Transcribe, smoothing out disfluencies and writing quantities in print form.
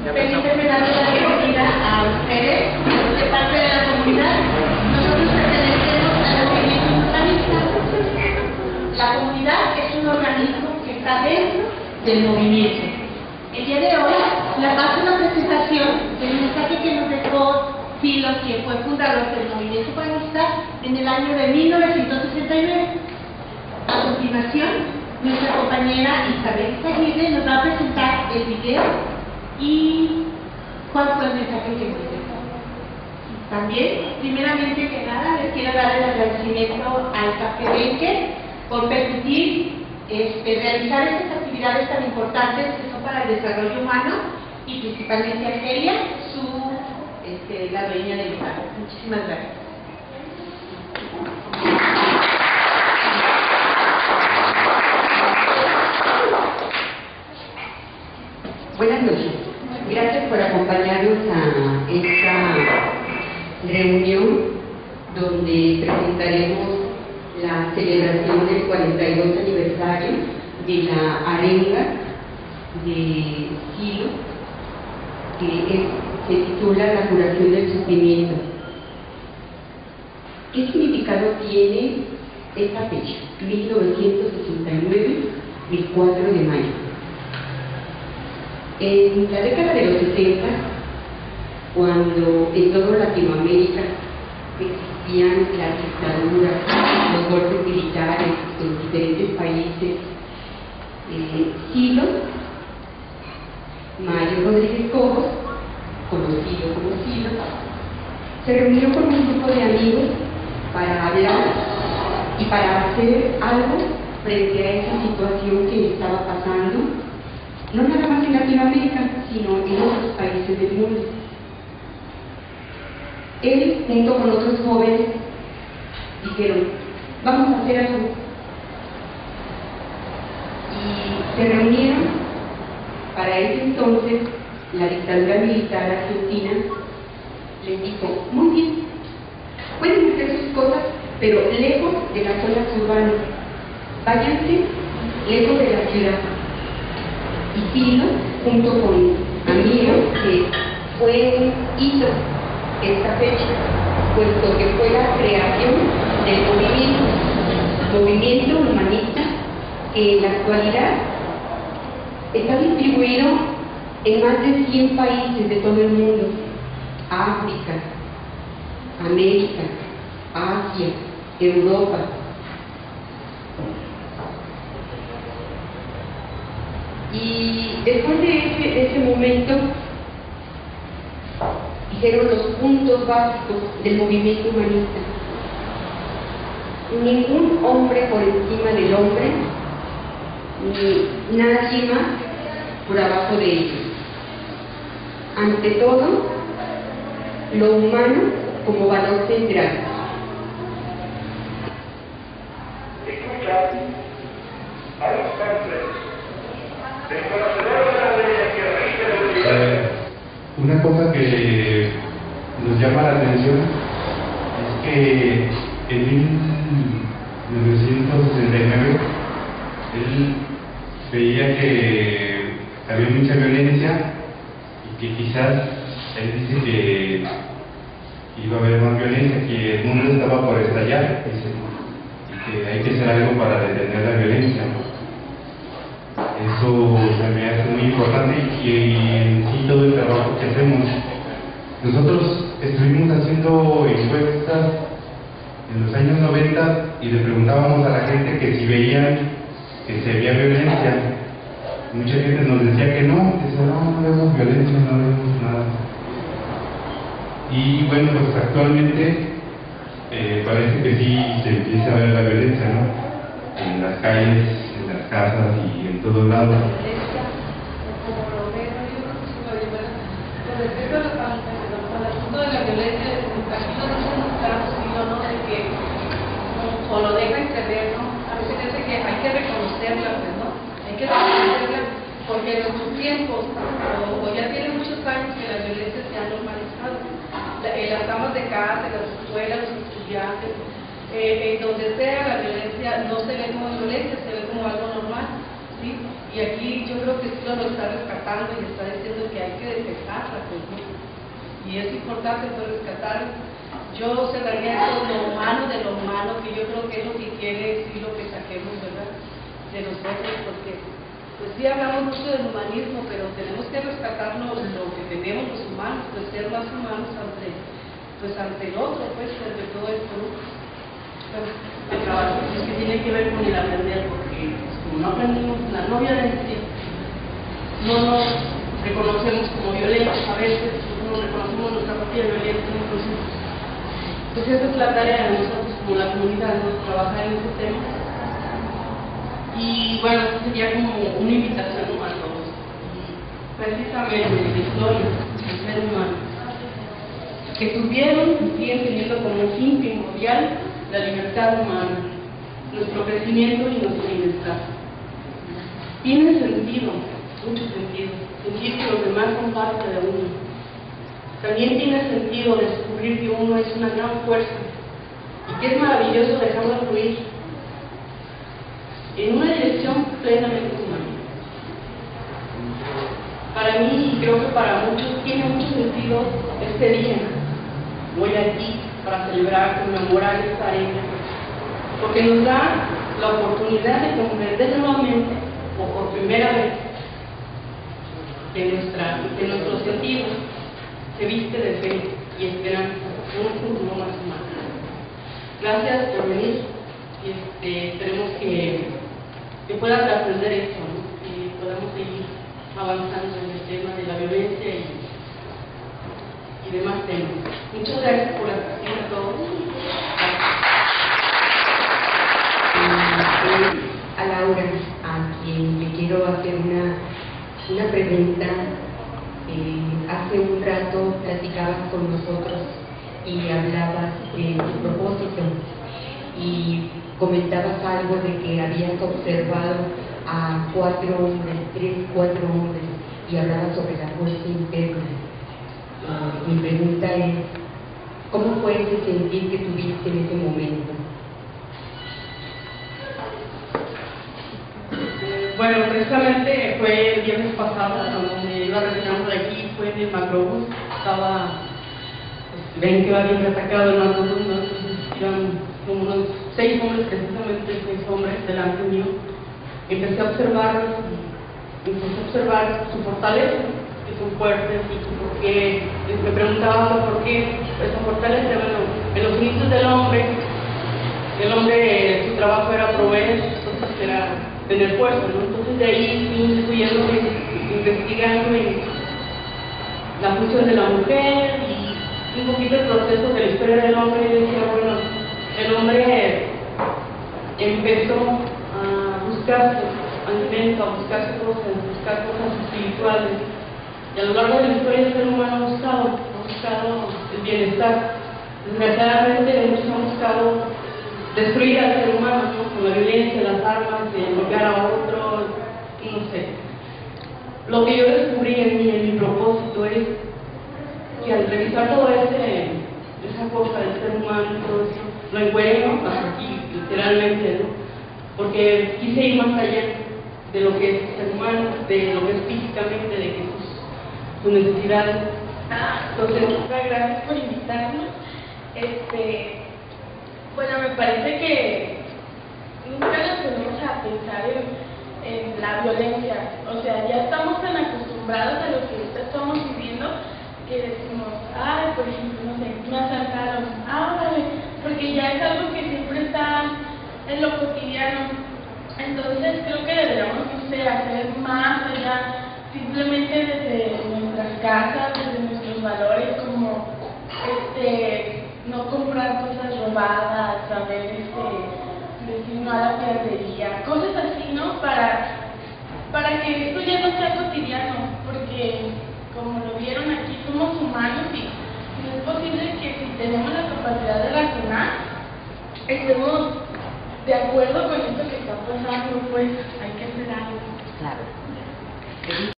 Permíteme darle la bienvenida a ustedes, de parte de la comunidad. Nosotros pertenecemos al movimiento urbanista. La comunidad es un organismo que está dentro del movimiento. El día de hoy les paso una presentación del mensaje que nos dejó Filo, quien fue fundador del movimiento urbanista en el año de 1969. A continuación, nuestra compañera Isabel Aguirre nos va a presentar el video y cuál fue el mensaje que nos dejó. También, primeramente que nada, les quiero dar el agradecimiento al Café Benque por permitir realizar estas actividades tan importantes que son para el desarrollo humano y principalmente a Celia, la dueña del lugar. Muchísimas gracias. Buenas noches. Gracias por acompañarnos a esta reunión donde presentaremos la celebración del 42 aniversario de la arenga de Filo, que se titula La curación del sufrimiento. ¿Qué significado tiene esta fecha? 1969, el 4 de mayo. En la década de los 60, cuando en toda Latinoamérica existían las dictaduras, los golpes militares en diferentes países, Filo Mayo Rodríguez Cobos, conocido como Filo, se reunió con un grupo de amigos para hablar y para hacer algo frente a esa situación que estaba pasando, no nada más en Latinoamérica, sino en otros países del mundo. Él, junto con otros jóvenes, dijeron, vamos a hacer algo. Y se reunieron. Para ese entonces, la dictadura militar argentina les dijo, muy bien, pueden hacer sus cosas, pero lejos de las zonas urbanas, váyanse lejos de la ciudad. Y Filo, junto con amigos, que fue un hito esta fecha, puesto que fue la creación del movimiento humanista, que en la actualidad está distribuido en más de 100 países de todo el mundo: África, América, Asia, Europa. Y después de ese momento dijeron los puntos básicos del movimiento humanista: ningún hombre por encima del hombre, ni nadie más por abajo de ellos. Ante todo, lo humano como valor central. Escucha a los cánceres del conocedor de la ley que rige la humanidad. Una cosa que nos llama la atención es que en 1969 él veía que había mucha violencia y que quizás él dice que iba a haber más violencia, que el mundo estaba por estallar, dice, y que hay que hacer algo para detener la violencia. Eso se me hace muy importante y en sí todo el trabajo que hacemos. Nosotros estuvimos haciendo encuestas en los años 90 y le preguntábamos a la gente que si veían que se veía violencia. Mucha gente nos decía que no, no vemos violencia, no vemos nada. Y bueno, pues actualmente parece que sí se empieza a ver la violencia, ¿no? En las calles, en las casas y en todos lados. Con respecto al asunto de la violencia, aquí no nos hemos claro, ¿no? De que o lo dejan creer, ¿no? A veces parece que hay que reconocerla, pues, ¿no? Hay que reconocerla porque en nuestros tiempos, o ya tiene muchos años que la violencia se ha normalizado. En las amas de casa, en las escuelas, los estudiantes, donde sea la violencia no se ve como violencia, se ve como algo normal, ¿sí? Y aquí yo creo que sí lo está rescatando y está diciendo que hay que detectar y es importante rescatar. Yo cerraría con lo humano de lo humano, que yo creo que es lo que quiere decir lo que saquemos, ¿verdad?, de nosotros, porque pues sí hablamos mucho del humanismo, pero tenemos que rescatar lo que tenemos los humanos, pues ser más humanos ante el otro, pues ante todo esto, ¿no? El trabajo es que tiene que ver con el aprender, porque pues, como no aprendimos la no violencia, no nos reconocemos como violentos a veces, no reconocemos nuestra propia violencia, entonces pues esa es la tarea de nosotros como la comunidad, ¿no?, trabajar en ese tema. Y bueno, esto sería como una invitación, ¿no?, a todos, precisamente de la historia del ser humano, que tuvieron y siguen teniendo como fin primordial la libertad humana, nuestro crecimiento y nuestro bienestar. Tiene sentido, mucho sentido, sentir que los demás son parte de uno. También tiene sentido descubrir que uno es una gran fuerza y que es maravilloso dejarlo fluir en una dirección plenamente humana. Para mí, y creo que para muchos, tiene mucho sentido este día. Voy aquí para celebrar, conmemorar esta arena, porque nos da la oportunidad de comprender nuevamente, o por primera vez, que nuestro sentido se viste de fe y esperanza, un futuro más humano. Gracias por venir, esperemos que puedan aprender esto, ¿no?, que podamos seguir avanzando en el tema de la violencia y demás temas. Muchas gracias por la atención a todos. A Laura, a quien le quiero hacer una pregunta. Hace un rato platicabas con nosotros y hablabas de tu propósito y comentabas algo de que habías observado a 4 hombres, 3, 4 hombres, y hablabas sobre la fuerza interna. Mi pregunta es, ¿cómo fue ese sentir que tuviste en ese momento? Bueno, precisamente fue el viernes pasado cuando me iba a retirar por aquí, fue en el macrobús, ven que va bien atacado el macrobús, ¿no? Entonces iban como unos 6 hombres, precisamente 6 hombres delante mío. Empecé a observar su fortaleza, que son fuertes, y por qué, me preguntaba por qué esa fortaleza. Bueno, en los inicios del hombre, su trabajo era proveer, entonces era tener fuerza, ¿no? Entonces de ahí fui incluyéndome, investigando en la función de la mujer y un poquito el proceso de la historia del hombre. Y decía, bueno, el hombre empezó a buscar alimento, a buscar cosas espirituales, y a lo largo de la historia el ser humano ha buscado el bienestar. Desgraciadamente muchos han buscado destruir al ser humano, ¿no?, con la violencia, las armas, golpear a otros, no sé. Lo que yo descubrí en mi propósito es que al revisar todo esa cosa del ser humano y todo eso, lo encuentro aquí, literalmente, ¿no?, porque quise ir más allá de lo que es ser humano, de lo que es físicamente, de que sus necesidades. Entonces, muchas gracias por invitarnos. Bueno, me parece que nunca nos ponemos a pensar en la violencia. O sea, ya estamos tan acostumbrados a lo que ahorita estamos viviendo que decimos, ay, por ejemplo, no sé, me asaltaron, vale, porque ya es algo que siempre está en lo cotidiano. Entonces creo que deberíamos, no sé, hacer más allá, simplemente desde nuestras casas, desde nuestros valores, como no comprar cosas robadas, saber decir no a la piratería, cosas así, ¿no? Para que esto ya no sea cotidiano, porque como lo vieron aquí, somos humanos y no es posible que si tenemos la capacidad de razonar, estemos de acuerdo con esto que está pasando, pues hay que hacer algo. Claro.